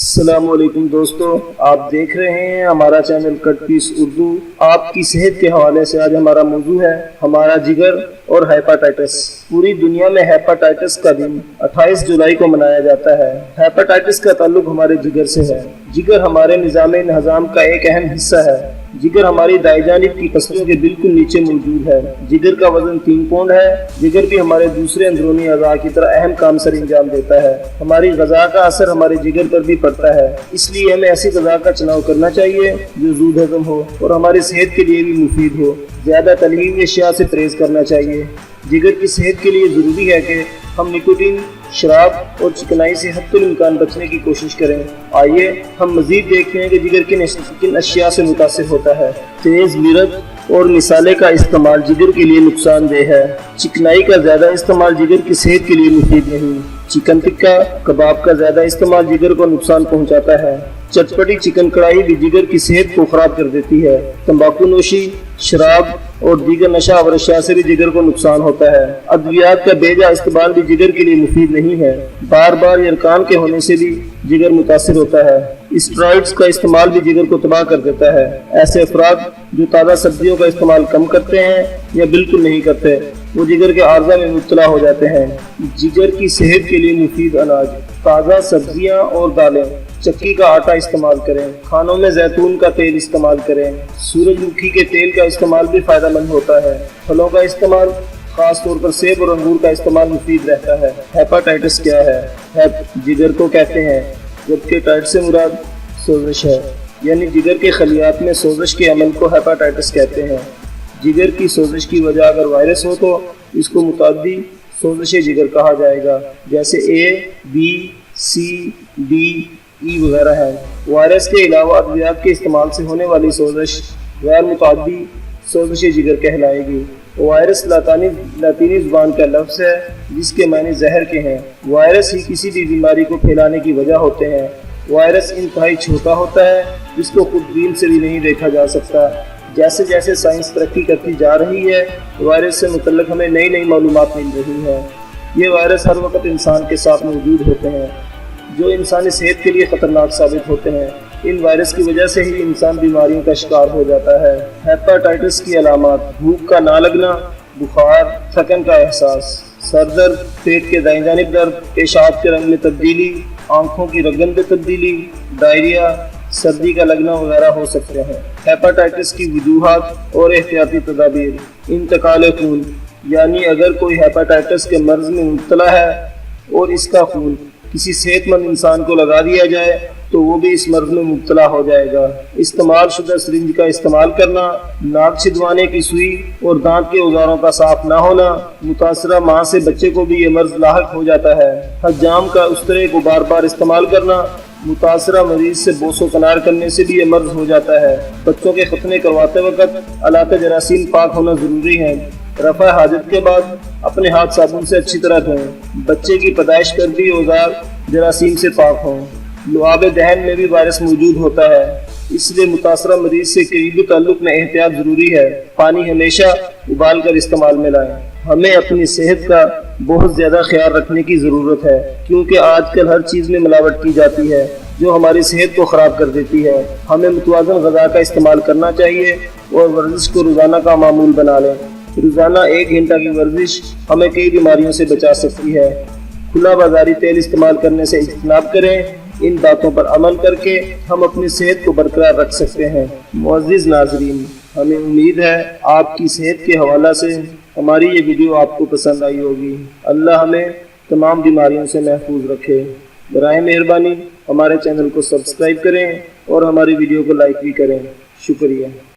السلام علیکم دوستو، آپ دیکھ رہے ہیں ہمارا چینل کٹ پیس اردو۔ آپ کی صحت کے حوالے سے آج ہمارا موضوع ہے ہمارا جگر اور ہیپاٹائٹس۔ پوری دنیا میں ہیپاٹائٹس کا دن 28 جولائی کو منایا جاتا ہے۔ ہیپاٹائٹس کا تعلق ہمارے جگر سے ہے۔ جگر ہمارے نظام ہضم کا ایک اہم حصہ ہے۔ جگر ہماری دائیں جانب کی پسلیوں کے بالکل نیچے موجود ہے۔ جگر کا وزن 3 پاؤنڈ ہے۔ جگر بھی ہمارے دوسرے اندرونی اعضاء کی طرح اہم کام سر انجام دیتا ہے۔ ہماری غذا کا اثر ہمارے جگر پر بھی پڑتا ہے، اس لیے ہمیں ایسی غذا کا چناؤ کرنا چاہیے جو زود ہضم ہو اور ہماری صحت کے لیے بھی مفید ہو۔ زیادہ تلی ہوئی اشیاء سے پرہیز کرنا چاہیے۔ جگر کی صحت کے لیے ضروری ہے کہ ہم نکوٹین، شراب اور چکنائی سے حتی الامکان بچنے کی کوشش کریں۔ آئیے ہم مزید دیکھتے ہیں کہ جگر کن اشیاء سے متاثر ہوتا ہے۔ تیز مرچ اور مسالے کا استعمال جگر کے لیے نقصان دہ ہے۔ چکنائی کا زیادہ استعمال جگر کی صحت کے لیے مفید نہیں۔ چکن ٹکا کباب کا زیادہ استعمال جگر کو نقصان پہنچاتا ہے۔ چٹپٹی چکن کڑھائی بھی جگر کی صحت کو خراب کر دیتی ہے۔ تمباکو نوشی، شراب اور دیگر نشہ آور اشیاء سے بھی جگر کو نقصان ہوتا ہے۔ ادویات کا بے جا استعمال بھی جگر کے لیے مفید نہیں ہے۔ بار بار یرقان کے ہونے سے بھی جگر متاثر ہوتا ہے۔ اسٹرائڈز کا استعمال بھی جگر کو تباہ کر دیتا ہے۔ ایسے افراد جو تازہ سبزیوں کا استعمال کم کرتے ہیں یا بالکل نہیں کرتے، وہ جگر کے عارضہ میں مبتلا ہو جاتے ہیں۔ جگر کی صحت کے لیے مفید اناج: تازہ سبزیاں اور دالیں، چکی کا آٹا استعمال کریں، کھانوں میں زیتون کا تیل استعمال کریں، سورج مکھی کے تیل کا استعمال بھی فائدہ مند ہوتا ہے۔ پھلوں کا استعمال، خاص طور پر سیب اور انگور کا استعمال مفید رہتا ہے۔ ہیپاٹائٹس کیا ہے؟ جگر کو کہتے ہیں، جبکہ ٹائٹ سے مراد سوزش ہے، یعنی جگر کے خلیات میں سوزش کے عمل کو ہیپاٹائٹس کہتے ہیں۔ جگر کی سوزش کی وجہ اگر وائرس ہو تو اس کو متعدی سوزش جگر کہا جائے گا، جیسے A, B, C, D, E وغیرہ ہے۔ وائرس کے علاوہ ادویات کے استعمال سے ہونے والی سوزش غیر متعدی سوزش جگر کہلائے گی۔ وائرس لاطینی زبان کا لفظ ہے جس کے معنی زہر کے ہیں۔ وائرس ہی کسی بھی بیماری کو پھیلانے کی وجہ ہوتے ہیں۔ وائرس انتہائی چھوٹا ہوتا ہے، جس کو خود بین سے بھی نہیں دیکھا جا سکتا۔ جیسے جیسے سائنس ترقی کرتی جا رہی ہے، وائرس سے متعلق ہمیں نئی معلومات مل رہی ہیں۔ یہ وائرس ہر وقت انسان کے ساتھ موجود ہوتے ہیں، جو انسانی صحت کے لیے خطرناک ثابت ہوتے ہیں۔ ان وائرس کی وجہ سے ہی انسان بیماریوں کا شکار ہو جاتا ہے۔ ہیپاٹائٹس کی علامات: بھوک کا نہ لگنا، بخار، تھکن کا احساس، سر درد، پیٹ کے دائیں جانب درد، پیشاب کے رنگ میں تبدیلی، آنکھوں کی رنگت میں تبدیلی، ڈائریا، سردی کا لگنا وغیرہ ہو سکتے ہیں۔ ہیپاٹائٹس کی وجوہات اور احتیاطی تدابیر: انتقال خون، یعنی اگر کوئی ہیپاٹائٹس کے مرض میں مبتلا ہے اور اس کا خون کسی صحت مند انسان کو لگا دیا جائے تو وہ بھی اس مرض میں مبتلا ہو جائے گا۔ استعمال شدہ سرنج کا استعمال کرنا، ناک چھدوانے کی سوئی اور دانت کے اوزاروں کا صاف نہ ہونا، متاثرہ ماں سے بچے کو بھی یہ مرض لاحق ہو جاتا ہے۔ حجام کا استرے کو بار بار استعمال کرنا، متاثرہ مریض سے بوس و کنار کرنے سے بھی یہ مرض ہو جاتا ہے۔ بچوں کے ختنے کرواتے وقت آلات جراثیم پاک ہونا ضروری ہے۔ رفع حاجت کے بعد اپنے ہاتھ صابن سے اچھی طرح دھوئیں۔ بچے کی پیدائش کردہ اوزار جراثیم سے پاک ہوں۔ لعاب دہن میں بھی وائرس موجود ہوتا ہے، اس لیے متاثرہ مریض سے قریبی تعلق میں احتیاط ضروری ہے۔ پانی ہمیشہ ابال کر استعمال میں لائیں۔ ہمیں اپنی صحت کا بہت زیادہ خیال رکھنے کی ضرورت ہے، کیونکہ آج کل ہر چیز میں ملاوٹ کی جاتی ہے جو ہماری صحت کو خراب کر دیتی ہے۔ ہمیں متوازن غذا کا استعمال کرنا چاہیے اور ورزش کو روزانہ کا معمول بنا لیں۔ روزانہ 1 گھنٹہ کی ورزش ہمیں کئی بیماریوں سے بچا سکتی ہے۔ کھلا بازاری تیل استعمال کرنے سے اجتناب کریں۔ ان باتوں پر عمل کر کے ہم اپنی صحت کو برقرار رکھ سکتے ہیں۔ معزز ناظرین، ہمیں امید ہے آپ کی صحت کے حوالے سے ہماری یہ ویڈیو آپ کو پسند آئی ہوگی۔ اللہ ہمیں تمام بیماریوں سے محفوظ رکھے۔ برائے مہربانی ہمارے چینل کو سبسکرائب کریں اور ہماری ویڈیو کو لائک بھی کریں۔ شکریہ۔